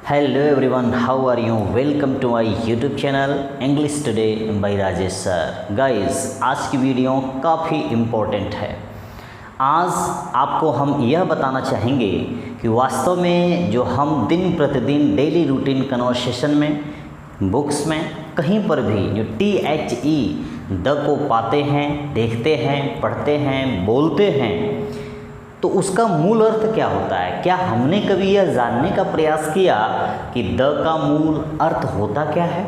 Hello everyone, how are you? Welcome to my YouTube channel English Today by Rajesh sir. Guys, आज की video काफ़ी important है। आज आपको हम यह बताना चाहेंगे कि वास्तव में जो हम दिन प्रतिदिन डेली रूटीन कन्वर्सेशन में, बुक्स में, कहीं पर भी जो THE द को पाते हैं, देखते हैं, पढ़ते हैं, बोलते हैं, तो उसका मूल अर्थ क्या होता है? क्या हमने कभी यह जानने का प्रयास किया कि द का मूल अर्थ होता क्या है?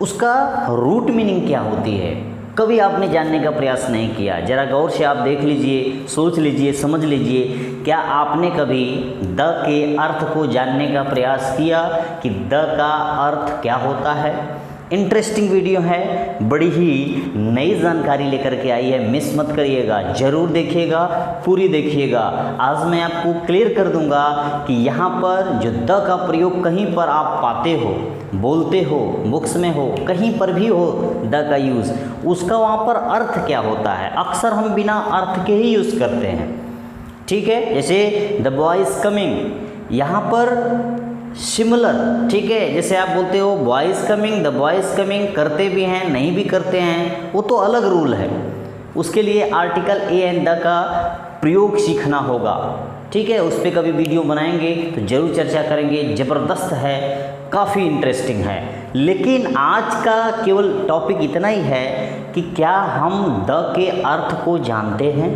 उसका रूट मीनिंग क्या होती है? कभी आपने जानने का प्रयास नहीं किया। ज़रा गौर से आप देख लीजिए, सोच लीजिए, समझ लीजिए, क्या आपने कभी द के अर्थ को जानने का प्रयास किया कि द का अर्थ क्या होता है? इंटरेस्टिंग वीडियो है, बड़ी ही नई जानकारी लेकर के आई है, मिस मत करिएगा, ज़रूर देखिएगा, पूरी देखिएगा। आज मैं आपको क्लियर कर दूंगा कि यहाँ पर जो द का प्रयोग कहीं पर आप पाते हो, बोलते हो, बुक्स में हो, कहीं पर भी हो द का यूज़, उसका वहाँ पर अर्थ क्या होता है। अक्सर हम बिना अर्थ के ही यूज़ करते हैं, ठीक है। जैसे द बॉय इज़ कमिंग, यहाँ पर सिमिलर, ठीक है। जैसे आप बोलते हो boy is coming, the boy is coming, करते भी हैं, नहीं भी करते हैं, वो तो अलग रूल है। उसके लिए आर्टिकल ए एंड द का प्रयोग सीखना होगा, ठीक है। उस पर कभी वीडियो बनाएंगे तो ज़रूर चर्चा करेंगे, ज़बरदस्त है, काफ़ी इंटरेस्टिंग है। लेकिन आज का केवल टॉपिक इतना ही है कि क्या हम द के अर्थ को जानते हैं?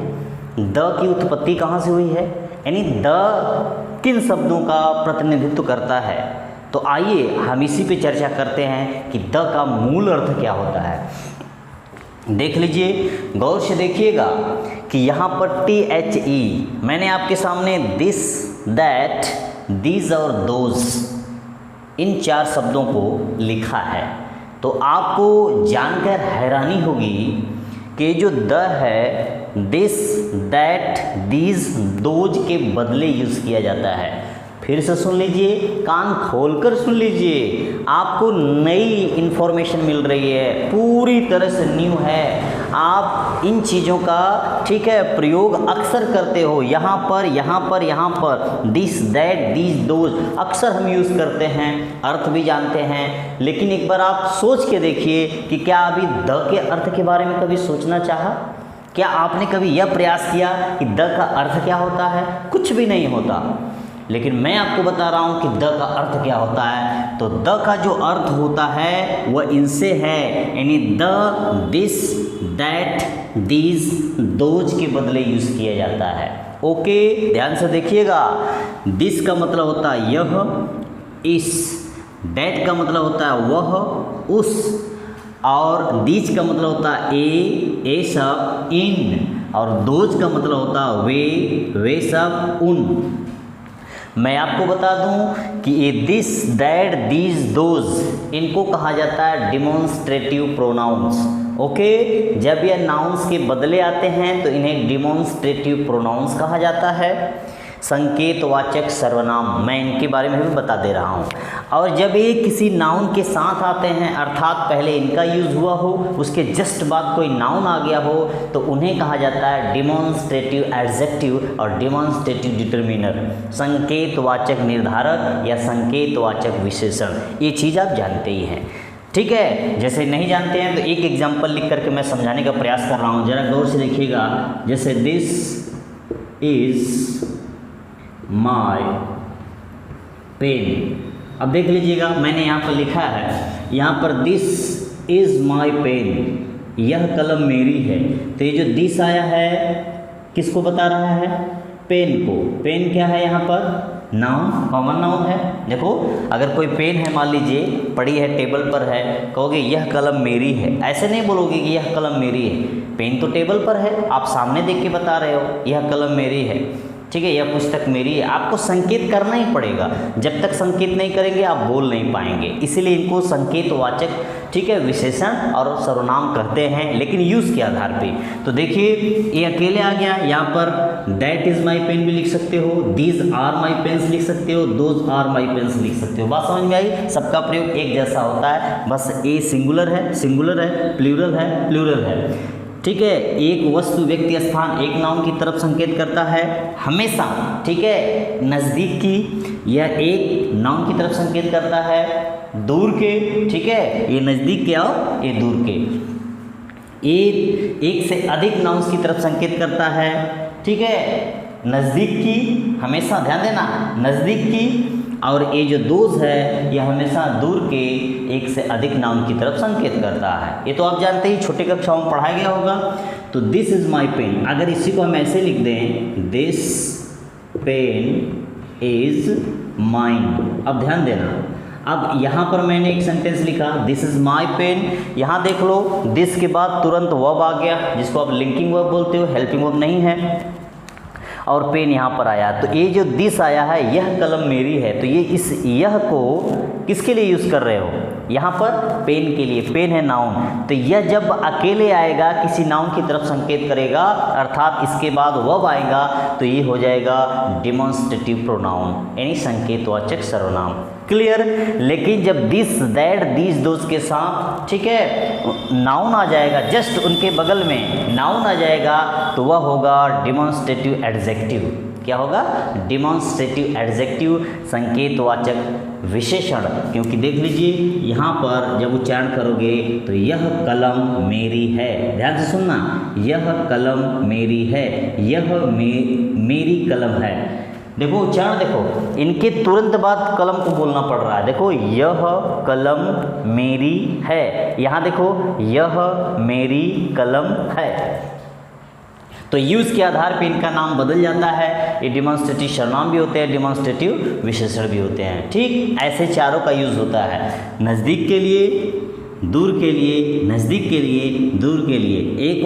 द की उत्पत्ति कहाँ से हुई है, यानी द किन शब्दों का प्रतिनिधित्व करता है। तो आइए हम इसी पे चर्चा करते हैं कि द का मूल अर्थ क्या होता है। देख लीजिए, गौर से देखिएगा कि यहाँ पर THE मैंने आपके सामने दिस, दैट, दीज और दोज, इन चार शब्दों को लिखा है। तो आपको जानकर हैरानी होगी कि जो द है दिस, दैट, दीज, दोज के बदले यूज़ किया जाता है। फिर से सुन लीजिए, कान खोलकर सुन लीजिए, आपको नई इन्फॉर्मेशन मिल रही है, पूरी तरह से न्यू है। आप इन चीज़ों का, ठीक है, प्रयोग अक्सर करते हो, यहाँ पर, यहाँ पर, यहाँ पर, दिस, दैट, दीज, दोज अक्सर हम यूज़ करते हैं, अर्थ भी जानते हैं। लेकिन एक बार आप सोच के देखिए कि क्या अभी द के अर्थ के बारे में कभी सोचना चाहा? क्या आपने कभी यह प्रयास किया कि द का अर्थ क्या होता है? कुछ भी नहीं होता। लेकिन मैं आपको बता रहा हूँ कि द का अर्थ क्या होता है। तो द का जो अर्थ होता है वह इनसे है, यानी the, this, that, these, those के बदले यूज़ किया जाता है। ओके, ध्यान से देखिएगा। दिस का मतलब होता है यह, इस, दैट का मतलब होता है वह, उस, और दीज का मतलब होता है ए सब, इन, और दोज का मतलब होता है वे सब, उन। मैं आपको बता दूं कि ये दिस, दैट, दीज, दोज, इनको कहा जाता है डिमॉन्स्ट्रेटिव प्रोनाउंस। ओके, जब ये नाउंस के बदले आते हैं तो इन्हें डिमॉन्स्ट्रेटिव प्रोनाउंस कहा जाता है। संकेतवाचक सर्वनाम, मैं इनके बारे में भी बता दे रहा हूँ। और जब ये किसी नाउन के साथ आते हैं, अर्थात पहले इनका यूज़ हुआ हो, उसके जस्ट बाद कोई नाउन आ गया हो, तो उन्हें कहा जाता है डिमॉन्स्ट्रेटिव एडजेक्टिव और डिमॉन्स्ट्रेटिव डिटर्मिनर, संकेतवाचक निर्धारक या संकेतवाचक विशेषण। ये चीज़ आप जानते ही हैं, ठीक है। जैसे नहीं जानते हैं तो एक एग्जाम्पल लिख करके मैं समझाने का प्रयास कर रहा हूँ, ज़रा गौर से देखिएगा। जैसे दिस इज़ माई पेन, अब देख लीजिएगा, मैंने यहाँ पर लिखा है, यहाँ पर दिस इज़ माई पेन, यह कलम मेरी है। तो ये जो दिस आया है किसको बता रहा है? पेन को। पेन क्या है यहाँ पर? नाउन, कॉमन नाउन है। देखो, अगर कोई पेन है, मान लीजिए पड़ी है, टेबल पर है, कहोगे यह कलम मेरी है, ऐसे नहीं बोलोगे कि यह कलम मेरी है। पेन तो टेबल पर है, आप सामने देख के बता रहे हो यह कलम मेरी है, ठीक है, यह पुस्तक मेरी है। आपको संकेत करना ही पड़ेगा, जब तक संकेत नहीं करेंगे आप बोल नहीं पाएंगे। इसीलिए इनको संकेतवाचक, ठीक है, विशेषण और सर्वनाम कहते हैं, लेकिन यूज़ के आधार पे। तो देखिए, ये अकेले आ गया, यहाँ पर दैट इज़ माई पेन भी लिख सकते हो, दीज आर माई पेन्स लिख सकते हो, दोज आर माई पेन्स लिख सकते हो। बात समझ में आई? सबका प्रयोग एक जैसा होता है, बस ए सिंगुलर है, सिंगुलर है, प्लूरल है, प्लूरल है। ठीक है, एक वस्तु, व्यक्ति, स्थान एक नाउन की तरफ संकेत करता है हमेशा। ठीक है, नज़दीक की यह एक नाउन की तरफ संकेत करता है, दूर के, ठीक है, ये नज़दीक के और ये दूर के, एक से अधिक नाउन्स की तरफ संकेत करता है। ठीक है, नज़दीक की, हमेशा ध्यान देना, नज़दीक की, और ये जो दोज है यह हमेशा दूर के एक से अधिक नाउन की तरफ संकेत करता है। ये तो आप जानते ही, छोटी कक्षाओं में पढ़ाया गया होगा। तो दिस इज़ माई पेन, अगर इसी को हम ऐसे लिख दें, दिस पेन इज़ माइन। अब ध्यान देना, अब यहाँ पर मैंने एक सेंटेंस लिखा, दिस इज़ माई पेन। यहाँ देख लो, दिस के बाद तुरंत वर्ब आ गया, जिसको आप लिंकिंग वर्ब बोलते हो, हेल्पिंग वर्ब नहीं है, और पेन यहाँ पर आया। तो ये जो दिस आया है, यह कलम मेरी है, तो ये इस यह को किसके लिए यूज़ कर रहे हो? यहाँ पर पेन के लिए। पेन है नाउन, तो यह जब अकेले आएगा किसी नाउन की तरफ संकेत करेगा, अर्थात इसके बाद वर्ब आएगा, तो ये हो जाएगा डिमॉन्स्ट्रेटिव प्रोनाउन, यानी संकेतवाचक सर्वनाम। क्लियर? लेकिन जब दिस, दैट, दीज, दोज के साथ, ठीक है, नाउन आ जाएगा, जस्ट उनके बगल में नाउन आ जाएगा, तो वह होगा डिमॉन्स्ट्रेटिव एडजेक्टिव। क्या होगा? डिमॉन्स्ट्रेटिव एडजेक्टिव, संकेतवाचक विशेषण। क्योंकि देख लीजिए यहाँ पर जब उच्चारण करोगे तो यह कलम मेरी है, ध्यान से सुनना, यह कलम मेरी है, यह मेरी कलम है। देखो उच्चारण देखो, इनके तुरंत बाद कलम को बोलना पड़ रहा है। देखो, यह कलम मेरी है, यहाँ देखो, यह मेरी कलम है। तो यूज़ के आधार पे इनका नाम बदल जाता है। ये डिमॉन्स्ट्रेटिव सर्वनाम भी होते हैं, डिमॉन्स्ट्रेटिव विशेषण भी होते हैं। ठीक, ऐसे चारों का यूज़ होता है, नज़दीक के लिए, दूर के लिए, नज़दीक के लिए, दूर के लिए, एक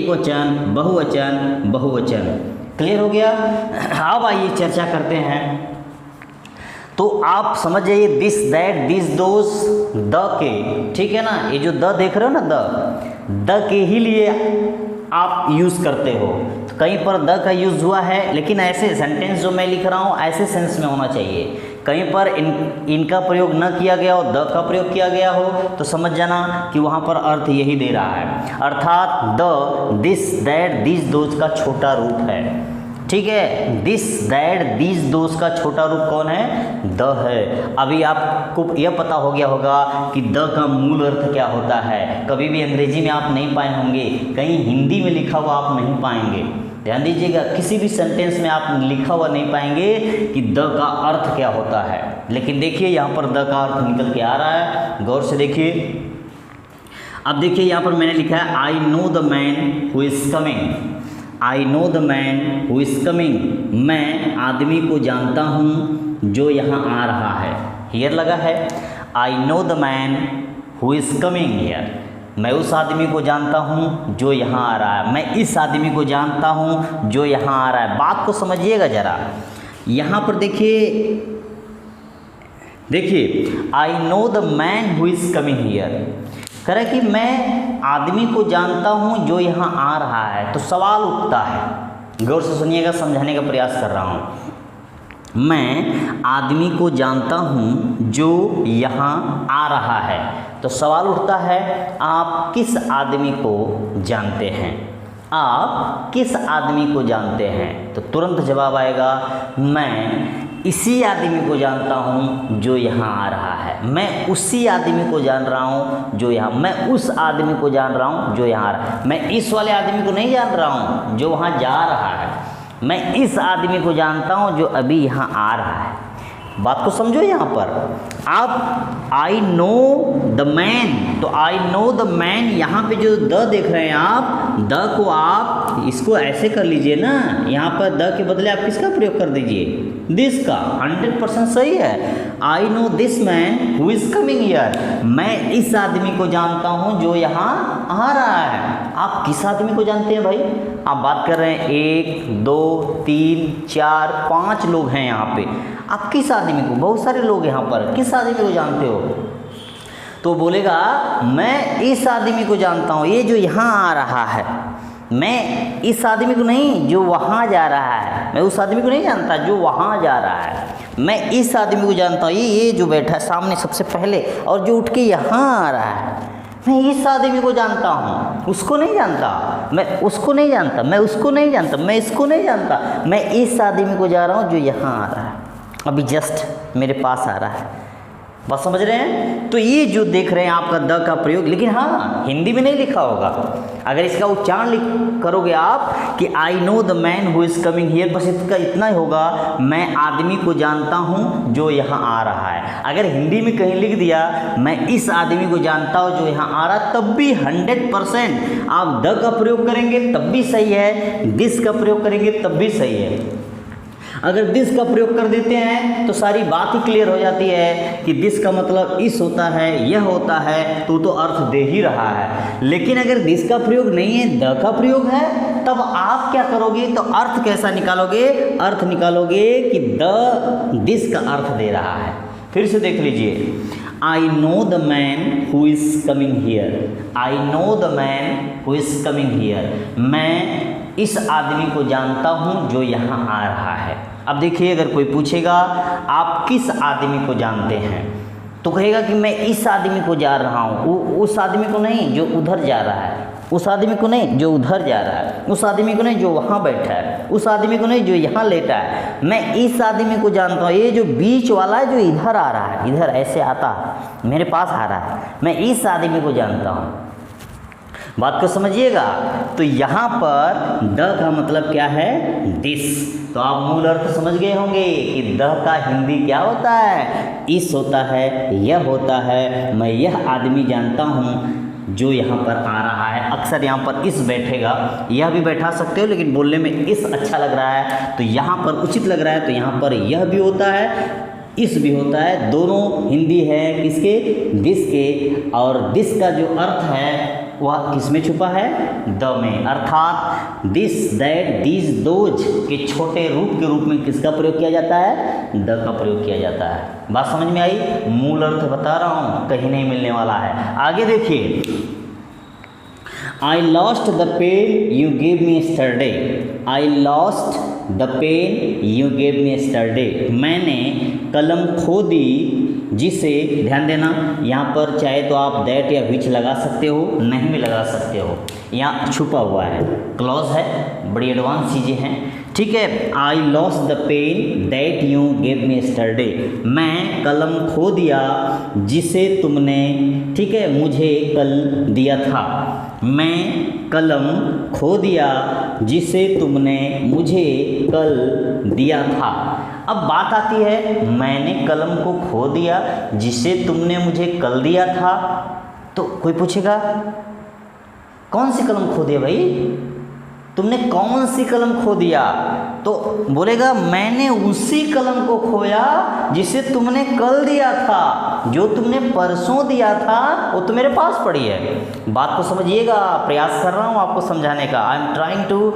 वचन, बहुवचन, बहुवचन। क्लियर हो गया? अब आइए चर्चा करते हैं। तो आप समझ जाइए, this, that, this, those, the के, ठीक है ना, ये जो द देख रहे हो ना, द के ही लिए आप यूज़ करते हो। तो कहीं पर द का यूज़ हुआ है, लेकिन ऐसे सेंटेंस जो मैं लिख रहा हूँ ऐसे सेंस में होना चाहिए। कहीं पर इनका प्रयोग न किया गया हो, द का प्रयोग किया गया हो, तो समझ जाना कि वहाँ पर अर्थ यही दे रहा है। अर्थात the, this, that, this, those का छोटा रूप है। ठीक है, दिस, दैट, दिस, दोज का छोटा रूप कौन है? द है। अभी आपको यह पता हो गया होगा कि द का मूल अर्थ क्या होता है। कभी भी अंग्रेजी में आप नहीं पाए होंगे, कहीं हिंदी में लिखा हुआ आप नहीं पाएंगे। ध्यान दीजिएगा, किसी भी सेंटेंस में आप लिखा हुआ नहीं पाएंगे कि द का अर्थ क्या होता है। लेकिन देखिए यहाँ पर द का अर्थ निकल के आ रहा है, गौर से देखिए। अब देखिए यहाँ पर मैंने लिखा है, I know the man who is coming. I know the man who is coming, मैं आदमी को जानता हूँ जो यहाँ आ रहा है। हियर लगा है, I know the man who is coming here, मैं उस आदमी को जानता हूँ जो यहाँ आ रहा है, मैं इस आदमी को जानता हूँ जो यहाँ आ रहा है। बात को समझिएगा ज़रा, यहाँ पर देखिए, I know the man who is coming here, कह रहा है कि मैं आदमी को जानता हूँ जो यहाँ आ रहा है। तो सवाल उठता है, गौर से सुनिएगा, समझाने का प्रयास कर रहा हूँ। मैं आदमी को जानता हूँ जो यहाँ आ रहा है, तो सवाल उठता है, आप किस आदमी को जानते हैं? आप किस आदमी को जानते हैं? तो तुरंत जवाब आएगा, मैं इसी आदमी को जानता हूँ जो यहाँ आ रहा है, मैं उसी आदमी को जान रहा हूँ जो यहाँ, मैं उस आदमी को जान रहा हूँ जो यहाँ आ रहा है, मैं इस वाले आदमी को नहीं जान रहा हूँ जो वहाँ जा रहा है, मैं इस आदमी को जानता हूँ जो अभी यहाँ आ रहा है। बात को समझो यहाँ पर आप, आई नो द मैन, तो आई नो द मैन, यहाँ पे जो द देख रहे हैं आप, द को आप इसको ऐसे कर लीजिए ना, यहाँ पर द के बदले आप किसका प्रयोग कर दीजिए? दिस का। 100% सही है। I know this man who is coming here, मैं इस आदमी को जानता हूँ जो यहाँ आ रहा है। आप किस आदमी को जानते हैं भाई? आप बात कर रहे हैं 1, 2, 3, 4, 5 लोग हैं यहाँ पे, आप किस आदमी को? बहुत सारे लोग यहाँ पर, किस आदमी को जानते हो? तो बोलेगा, मैं इस आदमी को जानता हूँ, ये जो यहाँ आ रहा है, मैं इस आदमी को नहीं जो वहाँ जा रहा है, मैं उस आदमी को नहीं जानता जो वहाँ जा रहा है, मैं इस आदमी को जानता हूँ, ये जो बैठा है सामने सबसे पहले और जो उठ के यहाँ आ रहा है, मैं इस आदमी को जानता हूँ, उसको नहीं जानता, मैं उसको नहीं जानता, मैं उसको नहीं जानता, मैं इसको नहीं जानता, मैं इस आदमी को जा रहा हूँ जो यहाँ आ रहा है, अभी जस्ट मेरे पास आ रहा है। बात समझ रहे हैं? तो ये जो देख रहे हैं आपका द का प्रयोग, लेकिन हाँ हिंदी में नहीं लिखा होगा। अगर इसका उच्चारण करोगे आप कि I know the man who is coming here, बस इसका इतना ही होगा, मैं आदमी को जानता हूँ जो यहाँ आ रहा है। अगर हिंदी में कहीं लिख दिया मैं इस आदमी को जानता हूँ जो यहाँ आ रहा है, तब भी 100% आप द का प्रयोग करेंगे तब भी सही है, दिस का प्रयोग करेंगे तब भी सही है। अगर दिस का प्रयोग कर देते हैं तो सारी बात ही क्लियर हो जाती है कि दिस का मतलब इस होता है, यह होता है, तो अर्थ दे ही रहा है। लेकिन अगर दिस का प्रयोग नहीं है, द का प्रयोग है, तब आप क्या करोगे? तो अर्थ कैसा निकालोगे? अर्थ निकालोगे कि द दिस का अर्थ दे रहा है। फिर से देख लीजिए, I know the man who is coming here, I know the man who is coming here, मैं इस आदमी को जानता हूँ जो यहाँ आ रहा है। अब देखिए, अगर कोई पूछेगा आप किस आदमी को जानते हैं, तो कहेगा कि मैं इस आदमी को जा रहा हूँ, उस आदमी को नहीं जो उधर जा रहा है, उस आदमी को नहीं जो उधर जा रहा है, उस आदमी को नहीं जो वहाँ बैठा है, उस आदमी को नहीं जो यहाँ लेटा है, मैं इस आदमी को जानता हूँ। ये जो बीच वाला है जो इधर आ रहा है, इधर ऐसे आता है, मेरे पास आ रहा है, मैं इस आदमी को जानता हूँ। बात को समझिएगा। तो यहाँ पर द का मतलब क्या है? दिस। तो आप मूल अर्थ समझ गए होंगे कि द का हिंदी क्या होता है? इस होता है, यह होता है, मैं यह आदमी जानता हूँ जो यहाँ पर आ रहा है। अक्सर यहाँ पर इस बैठेगा, यह भी बैठा सकते हो, लेकिन बोलने में इस अच्छा लग रहा है तो यहाँ पर उचित लग रहा है, तो यहाँ पर यह भी होता है, इस भी होता है। दोनों हिंदी है किसके? दिस के। और दिस का जो अर्थ है वह किस में छुपा है? द में। अर्थात दिस, दैट, दिस, दोज के छोटे रूप के रूप में किसका प्रयोग किया जाता है? द का प्रयोग किया जाता है। बात समझ में आई? मूल अर्थ बता रहा हूँ, कहीं नहीं मिलने वाला है। आगे देखिए, I lost the pen you gave me yesterday. I lost the pen you gave me yesterday. मैंने कलम खो दी जिसे, ध्यान देना यहाँ पर चाहे तो आप दैट या विच लगा सकते हो, नहीं भी लगा सकते हो, यहाँ छुपा हुआ है, क्लॉज है, बड़ी एडवांस चीज़ें हैं, ठीक है। I lost the pen that you gave me yesterday, मैं कलम खो दिया जिसे तुमने, ठीक है, मुझे कल दिया था। मैं कलम खो दिया जिसे तुमने मुझे कल दिया था। अब बात आती है, मैंने कलम को खो दिया जिसे तुमने मुझे कल दिया था। तो कोई पूछेगा कौन सी कलम खो दिया भाई, तुमने कौन सी कलम खो दिया? तो बोलेगा मैंने उसी कलम को खोया जिसे तुमने कल दिया था, जो तुमने परसों दिया था वो तो मेरे पास पड़ी है। बात को समझिएगा, प्रयास कर रहा हूँ आपको समझाने का। I am trying to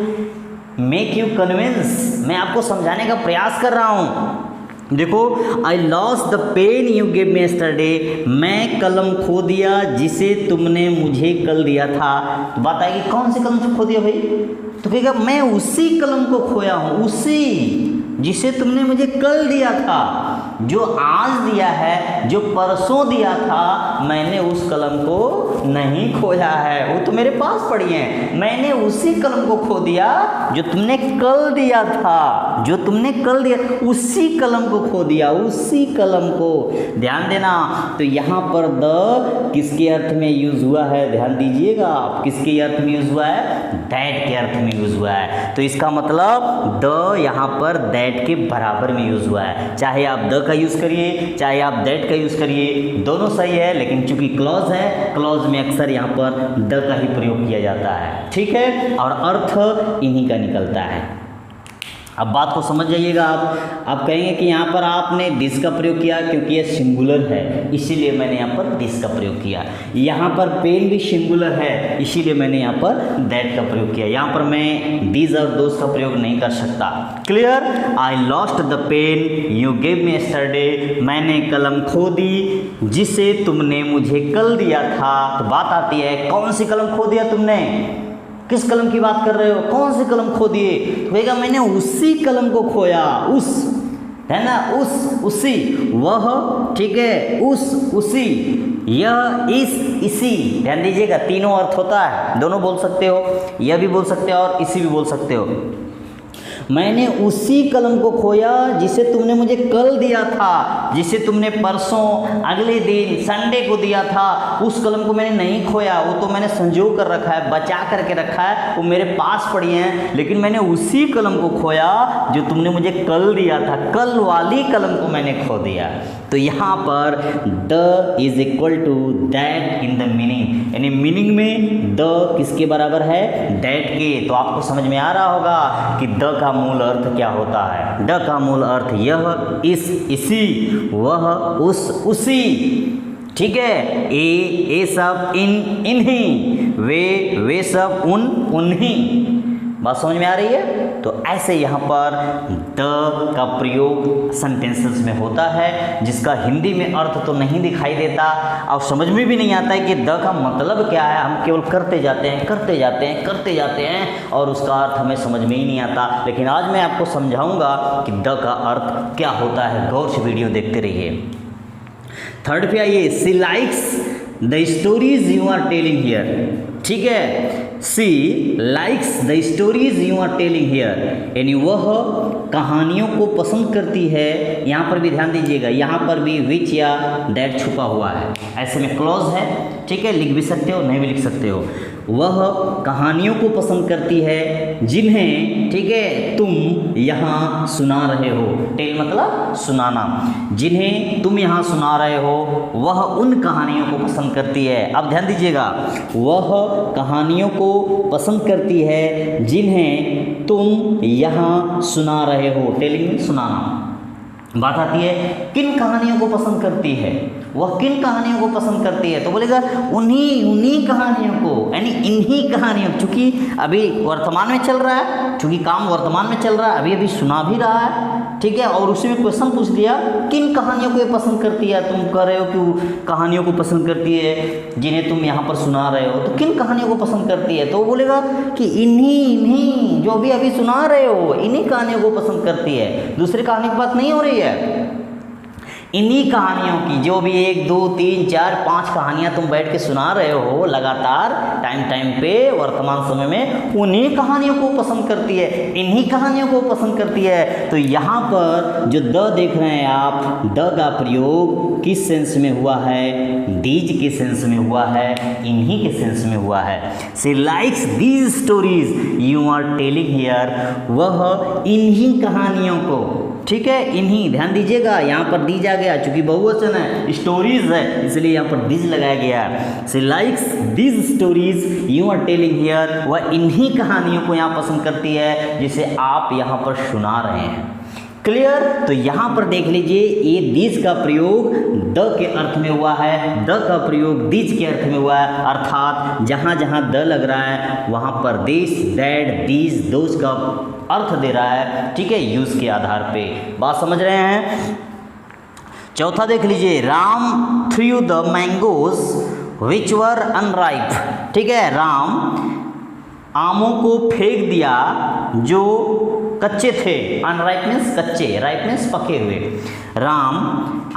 make you convince, मैं आपको समझाने का प्रयास कर रहा हूँ। देखो, I lost the pen you gave me yesterday, मैं कलम खो दिया जिसे तुमने मुझे कल दिया था। तो बात आएगी कौन सी कलम खो दिया भाई? तो कहेगा मैं उसी कलम को खोया हूँ, उसी जिसे तुमने मुझे कल दिया था, जो आज दिया है, जो परसों दिया था, मैंने उस कलम को नहीं खोया है, वो तो मेरे पास पड़ी है। मैंने उसी कलम को खो दिया जो तुमने कल दिया था, जो तुमने कल दिया, उसी कलम को खो दिया, उसी कलम को। ध्यान देना, तो यहाँ पर द किसके अर्थ में यूज हुआ है? ध्यान दीजिएगा आप, किसके अर्थ में यूज हुआ है? दैट के अर्थ में यूज हुआ है। तो इसका मतलब द यहाँ पर दैट के बराबर में यूज हुआ है। चाहे आप द का यूज करिए, चाहे आप दैट का यूज करिए, दोनों सही है, लेकिन चूंकि क्लॉज है, क्लॉज में अक्सर यहाँ पर द का ही प्रयोग किया जाता है, ठीक है, और अर्थ इन्हीं का निकलता है। अब बात को समझ जाइएगा आप कहेंगे कि यहाँ पर आपने दिस का प्रयोग किया क्योंकि ये सिंगुलर है, इसीलिए मैंने यहाँ पर दिस का प्रयोग किया। यहाँ पर पेन भी सिंगुलर है, इसीलिए मैंने यहाँ पर दैट का प्रयोग किया। यहाँ पर मैं दिस और दोस का प्रयोग नहीं कर सकता। Clear? I lost the pen you gave me yesterday, मैंने कलम खो दी जिसे तुमने मुझे कल दिया था। तो बात आती है कौन सी कलम खो दिया तुमने? किस कलम की बात कर रहे हो? कौन सी कलम खो दिए? तो कहेगा मैंने उसी कलम को खोया, उस है ना, उस, उसी, वह, ठीक है, उस, उसी, यह, इस, इसी। ध्यान दीजिएगा, तीनों अर्थ होता है, दोनों बोल सकते हो, यह भी बोल सकते हो और इसी भी बोल सकते हो। मैंने उसी कलम को खोया जिसे तुमने मुझे कल दिया था, जिसे तुमने परसों, अगले दिन, संडे को दिया था। उस कलम को मैंने नहीं खोया, वो तो मैंने संजो कर रखा है, बचा करके रखा है, वो मेरे पास पड़ी है। लेकिन मैंने उसी कलम को खोया जो तुमने मुझे कल दिया था, कल वाली कलम को मैंने खो दिया। तो यहाँ पर the is equal to that in the meaning, यानी मीनिंग में द किसके बराबर है, दैट के। तो आपको समझ में आ रहा होगा कि द का मूल अर्थ क्या होता है। द का मूल अर्थ यह, इस, इसी, वह, उस, उसी। ठीक है, ए सब, इन, इन्हीं, वे सब, उन्हीं। बात समझ में आ रही है। तो ऐसे यहाँ पर द का प्रयोग सेंटेंसेस में होता है, जिसका हिंदी में अर्थ तो नहीं दिखाई देता और समझ में भी नहीं आता है कि द का मतलब क्या है। हम केवल करते जाते हैं और उसका अर्थ हमें समझ में ही नहीं आता। लेकिन आज मैं आपको समझाऊंगा कि द का अर्थ क्या होता है। गौर से वीडियो देखते रहिए। थर्ड पे आइए, see likes the stories you are telling here. ठीक है, see likes the stories you are telling here, यानी वह कहानियों को पसंद करती है। यहाँ पर भी ध्यान दीजिएगा, यहाँ पर भी विच या दैट छुपा हुआ है, ऐसे में क्लॉज है। ठीक है, लिख भी सकते हो, नहीं भी लिख सकते हो। वह कहानियों को पसंद करती है जिन्हें, ठीक है, तुम यहाँ सुना रहे हो। टेल मतलब सुनाना। जिन्हें तुम यहाँ सुना रहे हो वह उन कहानियों को पसंद करती है। अब ध्यान दीजिएगा, वह कहानियों को पसंद करती है जिन्हें तुम यहाँ सुना रहे हो। टेलिंग में सुनाना। बात आती है किन कहानियों को पसंद करती है, वह किन कहानियों को पसंद करती है, तो बोलेगा उन्हीं कहानियों को, यानी इन्हीं कहानियों। चूंकि अभी वर्तमान में चल रहा है, चूंकि काम वर्तमान में चल रहा है, अभी सुना भी रहा है। ठीक है, और उसी में क्वेश्चन पूछ दिया किन कहानियों को ये पसंद करती है। तुम कह रहे हो कि कहानियों को पसंद करती है जिन्हें तुम यहाँ पर सुना रहे हो, तो किन कहानियों को पसंद करती है, तो वो बोलेगा कि इन्हीं जो भी अभी सुना रहे हो, इन्हीं कहानियों को पसंद करती है। दूसरी कहानी की बात नहीं हो रही है, इन्हीं कहानियों की, जो भी 1, 2, 3, 4, 5 कहानियाँ तुम बैठ के सुना रहे हो लगातार टाइम पे वर्तमान समय में, उन्हीं कहानियों को पसंद करती है, इन्हीं कहानियों को पसंद करती है। तो यहाँ पर जो द देख रहे हैं आप, द का प्रयोग किस सेंस में हुआ है, दीज के सेंस में हुआ है, इन्हीं के सेंस में हुआ है। See likes these stories you are telling here, वह इन्हीं कहानियों को, ठीक है, इन्हीं, ध्यान दीजिएगा, यहाँ पर दीज आ गया, चूंकि बहुवचन है, स्टोरीज है, इसलिए यहाँ पर दीज लगाया गया। See likes these stories you are telling here, वह इन्हीं कहानियों को यहाँ पसंद करती है जिसे आप यहाँ पर सुना रहे हैं। क्लियर। तो यहाँ पर देख लीजिए, ये दीज का प्रयोग द के अर्थ में हुआ है, द का प्रयोग दीज के अर्थ में हुआ है, अर्थात जहाँ जहाँ द लग रहा है वहाँ पर दिस, दैट, दीज, दोज का अर्थ दे रहा है। ठीक है, यूज के आधार पे। बात समझ रहे हैं। चौथा देख लीजिए, Ram through the mangoes which were unripe. ठीक है, राम आमों को फेंक दिया जो कच्चे थे। अनराइप मीन्स कच्चे, राइप मीन्स पके हुए। राम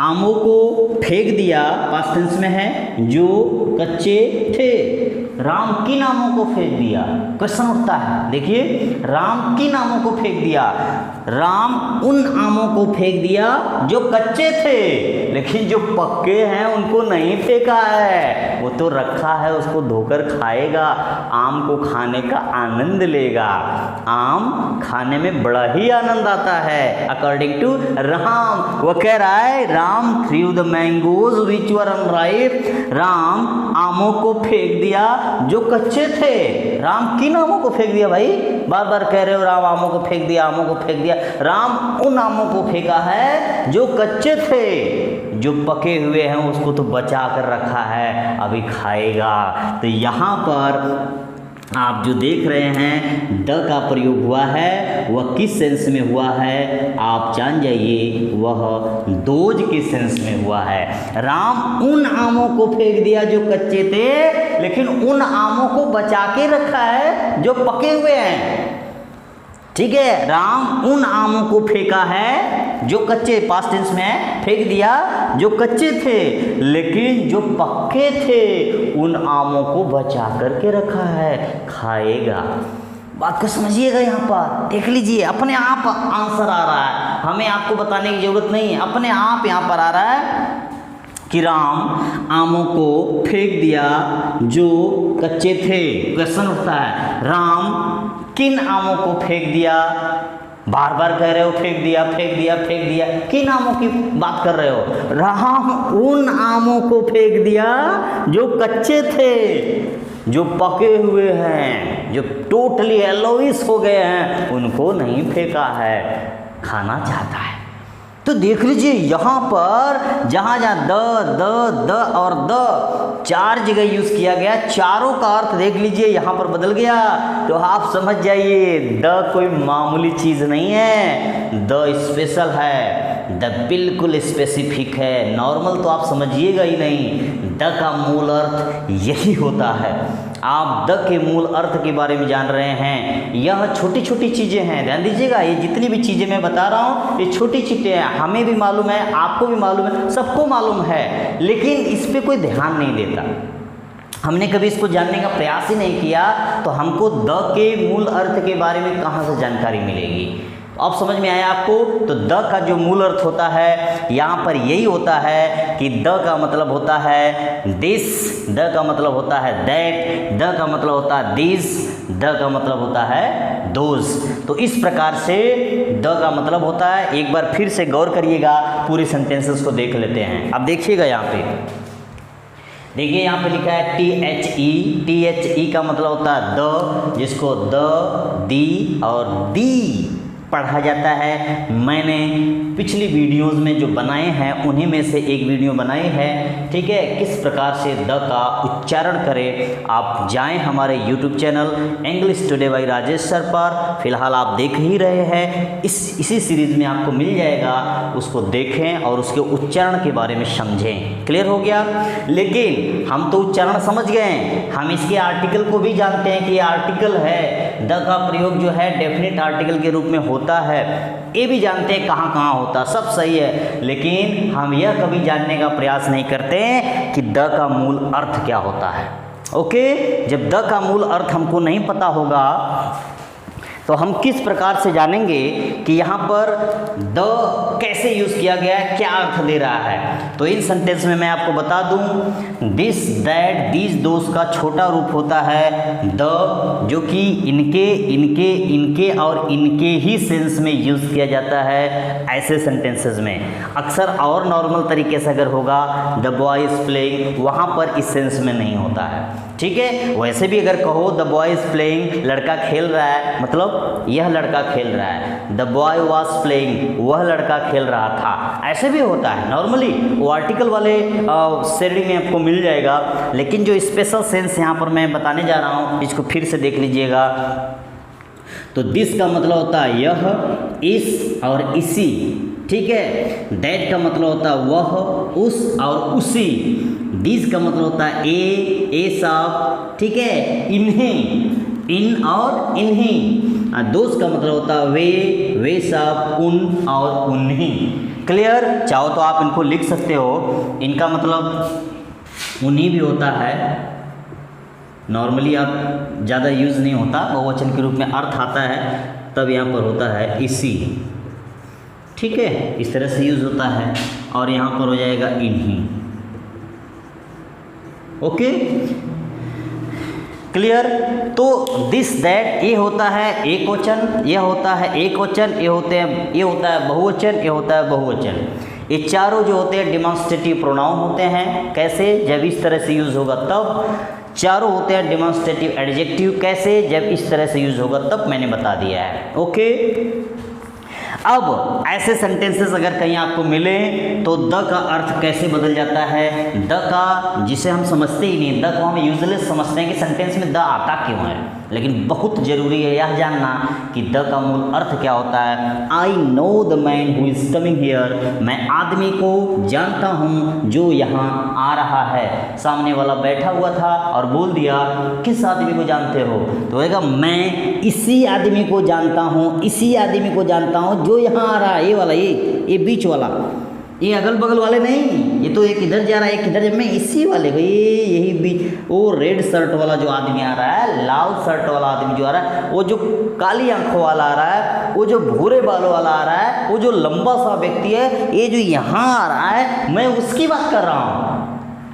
आमों को फेंक दिया, पास्ट टेंस में है, जो कच्चे थे। राम किन आमों को फेंक दिया, क्वेश्चन उठता है। देखिए, राम किन आमों को फेंक दिया, राम उन आमों को फेंक दिया जो कच्चे थे, लेकिन जो पक्के हैं उनको नहीं फेंका है, वो तो रखा है, उसको धोकर खाएगा, आम को खाने का आनंद लेगा। आम खाने में बड़ा ही आनंद आता है, अकॉर्डिंग टू राम। वो कह रहा है Ram through the mangoes which were unripe, Ram आमों को फेंक दिया जो कच्चे थे। राम किन आमों को फेंक दिया भाई, बार बार कह रहे हो राम आमों को फेंक दिया, आमों को फेंक दिया। राम उन आमों को फेंका है जो कच्चे थे, जो पके हुए हैं उसको तो बचा कर रखा है, अभी खाएगा। तो यहाँ पर आप जो देख रहे हैं द का प्रयोग हुआ है, वह किस सेंस में हुआ है आप जान जाइए, वह दोज के सेंस में हुआ है। राम उन आमों को फेंक दिया जो कच्चे थे, लेकिन उन आमों को बचा के रखा है जो पके हुए हैं। ठीक है, राम उन आमों को फेंका है जो कच्चे, पास्ट टेंस में है, फेंक दिया जो कच्चे थे, लेकिन जो पक्के थे उन आमों को बचा करके रखा है, खाएगा। बात को समझिएगा, यहाँ पर देख लीजिए, अपने आप आंसर आ रहा है, हमें आपको बताने की जरूरत नहीं है, अपने आप यहाँ पर आ रहा है कि राम आमों को फेंक दिया जो कच्चे थे। क्वेश्चन उठता है, राम किन आमों को फेंक दिया? बार बार कह रहे हो फेंक दिया, फेंक दिया, फेंक दिया, किन आमों की बात कर रहे हो? राम उन आमों को फेंक दिया जो कच्चे थे, जो पके हुए हैं, जो टोटली एलोइस हो गए हैं, उनको नहीं फेंका है, खाना चाहता है। तो देख लीजिए यहाँ पर जहाँ जहाँ द और द 4 जगह यूज किया गया, चारों का अर्थ देख लीजिए यहाँ पर बदल गया। तो आप समझ जाइए द कोई मामूली चीज़ नहीं है, द स्पेशल है, द बिल्कुल स्पेसिफिक है, नॉर्मल तो आप समझिएगा ही नहीं। द का मूल अर्थ यही होता है। आप द के मूल अर्थ के बारे में जान रहे हैं। यह छोटी छोटी चीज़ें हैं, ध्यान दीजिएगा, ये जितनी भी चीज़ें मैं बता रहा हूँ ये छोटी चीज़ें हैं, हमें भी मालूम है, आपको भी मालूम है, सबको मालूम है, लेकिन इस पर कोई ध्यान नहीं देता। हमने कभी इसको जानने का प्रयास ही नहीं किया, तो हमको द के मूल अर्थ के बारे में कहाँ से जानकारी मिलेगी? अब समझ में आया आपको? तो द का जो मूल अर्थ होता है यहाँ पर यही होता है कि द का मतलब होता है दिस, द का मतलब होता है दैट, द का मतलब होता है दिस, द का मतलब होता है दोज। तो इस प्रकार से द का मतलब होता है। एक बार फिर से गौर करिएगा, पूरे सेंटेंसेस को देख लेते हैं। अब देखिएगा यहाँ पे, देखिए यहाँ पे लिखा है THE का मतलब होता है द, जिसको द, दी और दी पढ़ा जाता है। मैंने पिछली वीडियोस में जो बनाए हैं उन्हीं में से एक वीडियो बनाई है, ठीक है, किस प्रकार से द का उच्चारण करें। आप जाएं हमारे YouTube channel English today by Rajesh sir पर, फिलहाल आप देख ही रहे हैं, इसी सीरीज़ में आपको मिल जाएगा, उसको देखें और उसके उच्चारण के बारे में समझें। क्लियर हो गया? लेकिन हम तो उच्चारण समझ गए, हम इसके आर्टिकल को भी जानते हैं कि ये आर्टिकल है, द का प्रयोग जो है डेफिनेट आर्टिकल के रूप में होता है, ये भी जानते हैं कहाँ कहाँ होता, सब सही है, लेकिन हम यह कभी जानने का प्रयास नहीं करते कि द का मूल अर्थ क्या होता है। ओके, जब द का मूल अर्थ हमको नहीं पता होगा तो हम किस प्रकार से जानेंगे कि यहाँ पर द कैसे यूज़ किया गया है, क्या अर्थ दे रहा है। तो इन सेंटेंस में मैं आपको बता दूँ, दिस, दैट, दीज, दोस का छोटा रूप होता है द, जो कि इनके, इनके, इनके और इनके ही सेंस में यूज़ किया जाता है ऐसे सेंटेंसेस में। अक्सर और नॉर्मल तरीके से अगर होगा द बॉय इज़ प्लेइंग, वहाँ पर इस सेंस में नहीं होता है, ठीक है। वैसे भी अगर कहो द बॉय इज़ प्लेइंग, लड़का खेल रहा है, मतलब यह लड़का खेल रहा है। द बॉय वॉज प्लेइंग, वह लड़का खेल रहा था, ऐसे भी होता है नॉर्मली, वो आर्टिकल वाले श्रेणी में आपको मिल जाएगा। लेकिन जो स्पेशल सेंस यहाँ पर मैं बताने जा रहा हूँ, इसको फिर से देख लीजिएगा। तो दिस का मतलब होता है यह, इस और इसी, ठीक है। दैट का मतलब होता है वह, उस और उसी। दिस का मतलब होता है ए सब, ठीक है, इन्हें, इन और इन्हीं। दोस्त का मतलब होता है वे सब, उन और उन्हीं। क्लियर? चाहो तो आप इनको लिख सकते हो, इनका मतलब उन्हीं भी होता है, नॉर्मली आप ज़्यादा यूज़ नहीं होता, बहुवचन के रूप में अर्थ आता है तब यहाँ पर होता है इसी, ठीक है, इस तरह से यूज़ होता है। और यहाँ पर हो जाएगा इन्हीं। Okay, clear? तो दिस, दैट, ये होता है एक वचन, यह होता है एक वचन, ये होता है बहुवचन, ये होता है बहुवचन। ये चारों जो होते हैं डिमॉन्स्ट्रेटिव प्रोनाउन होते हैं। कैसे? जब इस तरह से यूज़ होगा तब। चारों होते हैं डिमॉन्स्ट्रेटिव एडजेक्टिव। कैसे? जब इस तरह से यूज़ होगा तब, मैंने बता दिया है। ओके, अब ऐसे सेंटेंसेस अगर कहीं आपको मिले तो द का अर्थ कैसे बदल जाता है, द का जिसे हम समझते ही नहीं, द को हम यूजलेस समझते हैं कि सेंटेंस में द आता क्यों है, लेकिन बहुत ज़रूरी है यह जानना कि द का मूल अर्थ क्या होता है। I know the man who is coming here, मैं आदमी को जानता हूँ जो यहाँ आ रहा है। सामने वाला बैठा हुआ था और बोल दिया किस आदमी को जानते हो, तो होगा मैं इसी आदमी को जानता हूँ, इसी आदमी को जानता हूँ जो यहाँ आ रहा है। ये वाला, ये बीच वाला, ये अगल बगल वाले नहीं, ये तो एक इधर जा रहा है एक इधर जा, मैं इसी वाले को, ये यही भी वो रेड शर्ट वाला जो आदमी आ रहा है, लाल शर्ट वाला आदमी जो आ रहा है, वो जो काली आंखों वाला आ रहा है, वो जो भूरे बालों वाला आ रहा है, वो जो लंबा सा व्यक्ति है, ये जो यहाँ आ रहा है, मैं उसकी बात कर रहा हूँ।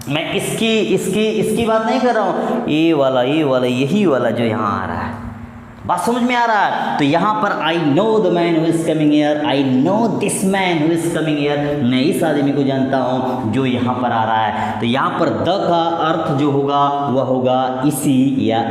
मैं इसकी बात नहीं कर रहा हूँ, ये वाला यही वाला जो यहाँ आ रहा है। बात समझ में आ रहा है? तो यहाँ पर I know the man who is coming here, I know this man who is coming here, मैं इस आदमी को जानता हूँ जो यहाँ पर आ रहा है। तो यहाँ पर द का अर्थ जो होगा वह होगा इसी या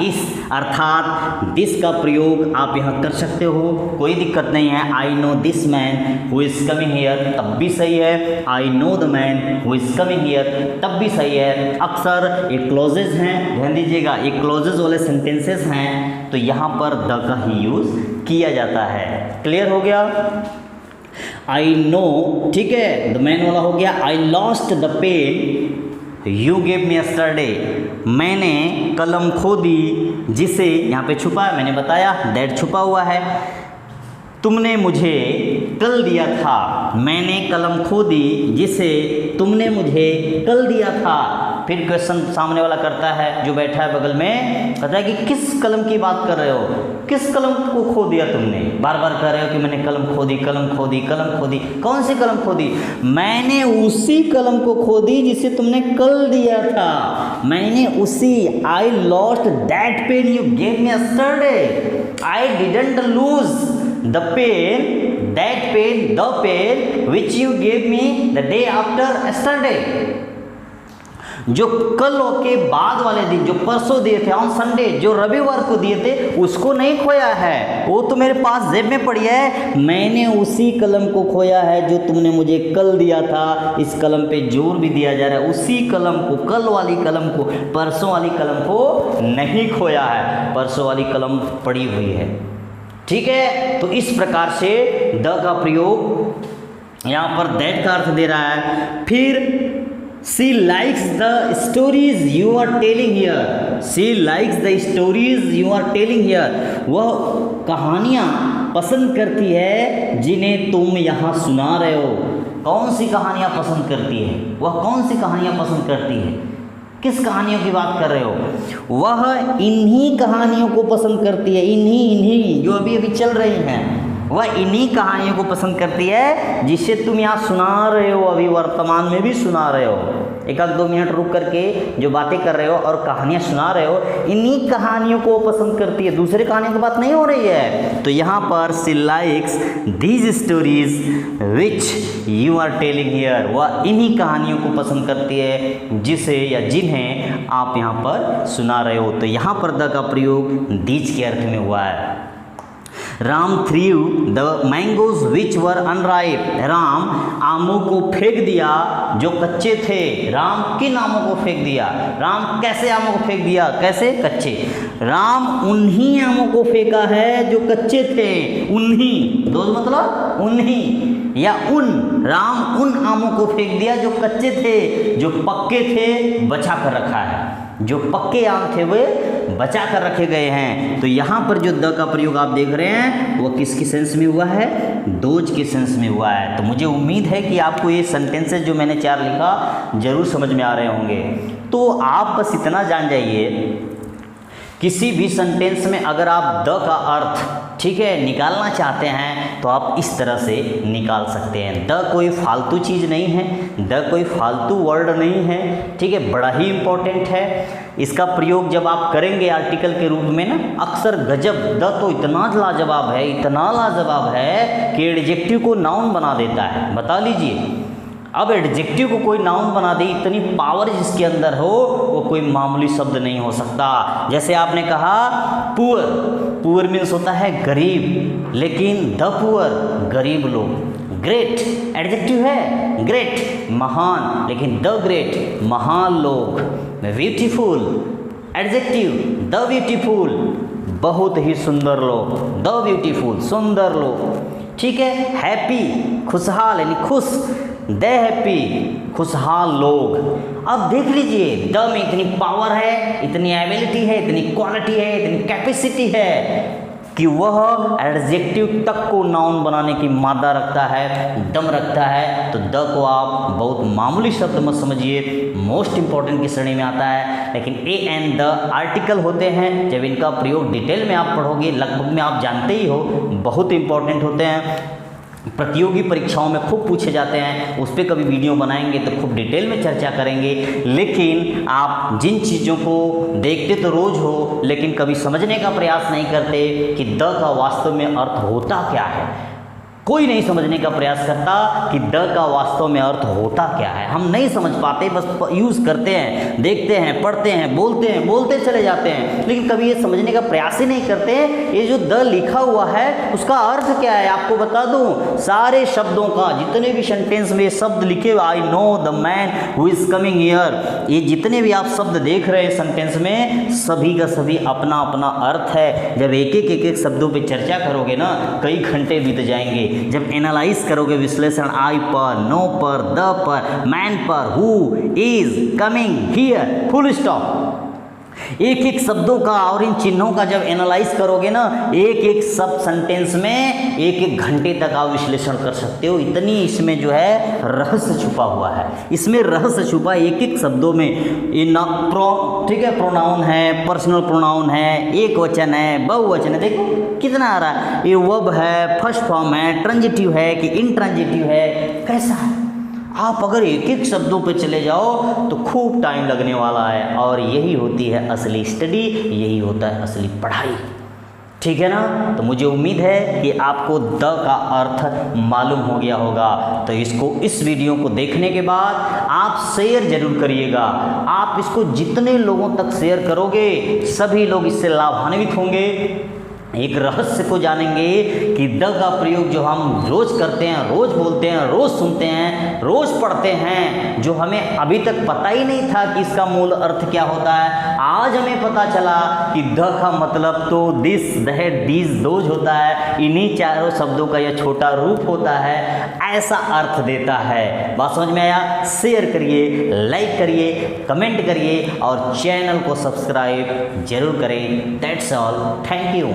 इस, अर्थात दिस का प्रयोग आप यहाँ कर सकते हो, कोई दिक्कत नहीं है। I know this man who is coming here तब भी सही है, I know the man who is coming here तब भी सही है। अक्सर ये क्लॉजेज हैं, ध्यान दीजिएगा, ये क्लॉजेज वाले सेंटेंसेस हैं, तो यहाँ पर द का ही यूज़ किया जाता है। क्लियर हो गया? आई नो, ठीक है, द मैन वाला हो गया। I lost the pen you gave me yesterday, मैंने कलम खो दी जिसे, यहाँ पे छुपा है, मैंने बताया दैट छुपा हुआ है, तुमने मुझे कल दिया था, मैंने कलम खो दी जिसे तुमने मुझे कल दिया था। फिर क्वेश्चन सामने वाला करता है जो बैठा है बगल में, कहता है कि किस कलम की बात कर रहे हो, किस कलम को खो दिया तुमने, बार बार कह रहे हो कि मैंने कलम खो दी, कौन सी कलम खो दी? मैंने उसी कलम को खो दी जिसे तुमने कल दिया था, मैंने उसी, I lost that pen you gave me yesterday, I didn't lose the pen, that pen, the pen which you gave me the day after yesterday, जो कल के बाद वाले दिन, जो परसों दिए थे ऑन संडे, जो रविवार को दिए थे, उसको नहीं खोया है, वो तो मेरे पास जेब में पड़ी है, मैंने उसी कलम को खोया है जो तुमने मुझे कल दिया था। इस कलम पे जोर भी दिया जा रहा है, उसी कलम को, कल वाली कलम को, परसों वाली कलम को नहीं खोया है, परसों वाली कलम पड़ी हुई है। ठीक है, तो इस प्रकार से द का प्रयोग यहाँ पर दैट का अर्थ दे रहा है। फिर She likes the stories you are telling here. She likes the stories you are telling here. वह कहानियाँ पसंद करती है जिन्हें तुम यहाँ सुना रहे हो। कौन सी कहानियाँ पसंद करती है? वह कौन सी कहानियाँ पसंद करती है? किस कहानियों की बात कर रहे हो? वह इन्हीं कहानियों को पसंद करती है, इन्हीं जो अभी अभी चल रही हैं, वह इन्हीं कहानियों को पसंद करती है जिसे तुम यहाँ सुना रहे हो, अभी वर्तमान में भी सुना रहे हो। एक आध 2 मिनट रुक करके जो बातें कर रहे हो और कहानियाँ सुना रहे हो, इन्हीं कहानियों को पसंद करती है, दूसरी कहानियों की बात नहीं हो रही है। तो यहाँ पर she likes these stories which you are telling here, वह इन्हीं कहानियों को पसंद करती है जिसे या जिन्हें आप यहाँ पर सुना रहे हो। तो यहाँ पर द का प्रयोग दीज के अर्थ में हुआ है। Ram through the mangoes which were unripe, Ram आमों को फेंक दिया जो कच्चे थे। राम किन आमों को फेंक दिया? राम कैसे आमों को फेंक दिया? कैसे? कच्चे। राम उन्हीं आमों को फेंका है जो कच्चे थे। उन्हीं, दो मतलब उन्हीं या उन, राम उन आमों को फेंक दिया जो कच्चे थे, जो पक्के थे बचा कर रखा है, जो पक्के आम थे वे बचा कर रखे गए हैं। तो यहाँ पर जो द का प्रयोग आप देख रहे हैं वो किसकी सेंस में हुआ है? दोज के सेंस में हुआ है। तो मुझे उम्मीद है कि आपको ये सेंटेंसेस जो मैंने 4 लिखा जरूर समझ में आ रहे होंगे। तो आप बस इतना जान जाइए, किसी भी सेंटेंस में अगर आप द का अर्थ ठीक है निकालना चाहते हैं तो आप इस तरह से निकाल सकते हैं। द कोई फालतू चीज़ नहीं है, द कोई फालतू वर्ड नहीं है, ठीक है, बड़ा ही इम्पोर्टेंट है। इसका प्रयोग जब आप करेंगे आर्टिकल के रूप में ना, अक्सर गजब, द तो इतना लाजवाब है, इतना लाजवाब है कि एडजेक्टिव को नाउन बना देता है। बता लीजिए, अब एडजेक्टिव को कोई नाउन बना दे, इतनी पावर जिसके अंदर हो, वो कोई मामूली शब्द नहीं हो सकता। जैसे आपने कहा पुअर, पुअर मीन्स होता है गरीब, लेकिन द पुअर गरीब लोग। ग्रेट एडजेक्टिव है, ग्रेट महान, लेकिन द ग्रेट महान लोग। ब्यूटीफुल एडजेक्टिव, द ब्यूटीफुल बहुत ही सुंदर लोग, द ब्यूटीफुल सुंदर लोग। ठीक है, हैप्पी खुशहाल यानी खुश, द हैप्पी खुशहाल लोग। अब देख लीजिए द में इतनी पावर है, इतनी एबिलिटी है, इतनी क्वालिटी है, इतनी कैपेसिटी है कि वह एडजेक्टिव तक को नाउन बनाने की मादा रखता है, दम रखता है। तो द को आप बहुत मामूली शब्द मत समझिए, मोस्ट इंपॉर्टेंट की श्रेणी में आता है। लेकिन ए एंड द आर्टिकल होते हैं, जब इनका प्रयोग डिटेल में आप पढ़ोगे, लगभग में आप जानते ही हो, बहुत इंपॉर्टेंट होते हैं, प्रतियोगी परीक्षाओं में खूब पूछे जाते हैं। उस पर कभी वीडियो बनाएंगे तो खूब डिटेल में चर्चा करेंगे। लेकिन आप जिन चीज़ों को देखते तो रोज़ हो, लेकिन कभी समझने का प्रयास नहीं करते कि द का वास्तव में अर्थ होता क्या है। कोई नहीं समझने का प्रयास करता कि द का वास्तव में अर्थ होता क्या है। हम नहीं समझ पाते, बस यूज़ करते हैं, देखते हैं, पढ़ते हैं, बोलते चले जाते हैं, लेकिन कभी ये समझने का प्रयास ही नहीं करते ये जो द लिखा हुआ है उसका अर्थ क्या है। आपको बता दूं, सारे शब्दों का, जितने भी सेंटेंस में शब्द लिखे हुए, I know the man who is coming here, ये जितने भी आप शब्द देख रहे हैं सेंटेंस में, सभी का सभी अपना अपना अर्थ है। जब एक एक शब्दों पर चर्चा करोगे ना, कई घंटे बीत जाएंगे। जब एनालाइज करोगे, विश्लेषण, आई पर, नो पर, द पर, मैन पर, who is coming here, full stop, एक एक शब्दों का और इन चिन्हों का जब एनालाइज करोगे ना, एक एक सब सेंटेंस में एक एक घंटे तक आप विश्लेषण कर सकते हो। इतनी इसमें जो है रहस्य छुपा हुआ है, इसमें रहस्य छुपा एक एक शब्दों में। ठीक है, प्रोनाउन है, पर्सनल प्रोनाउन है, एक वचन है, बहुवचन है, देखो कितना आ रहा है। ये वर्ब है, फर्स्ट फॉर्म है, ट्रांजिटिव है कि इंट्रांजिटिव है, कैसा है। आप अगर एक एक शब्दों पे चले जाओ तो खूब टाइम लगने वाला है। और यही होती है असली स्टडी, यही होता है असली पढ़ाई। ठीक है ना। तो मुझे उम्मीद है कि आपको द का अर्थ मालूम हो गया होगा। तो इस वीडियो को देखने के बाद आप शेयर जरूर करिएगा। आप इसको जितने लोगों तक शेयर करोगे, सभी लोग इससे लाभान्वित होंगे। एक रहस्य को जानेंगे कि द का प्रयोग जो हम रोज़ करते हैं, रोज़ बोलते हैं, रोज़ सुनते हैं, रोज़ पढ़ते हैं, जो हमें अभी तक पता ही नहीं था कि इसका मूल अर्थ क्या होता है, आज हमें पता चला कि द का मतलब तो दिस, दैट, दीज, दोज होता है। इन्हीं चारों शब्दों का यह छोटा रूप होता है, ऐसा अर्थ देता है। बात समझ में आया? शेयर करिए, लाइक करिए, कमेंट करिए और चैनल को सब्सक्राइब जरूर करें। That's all, thank you.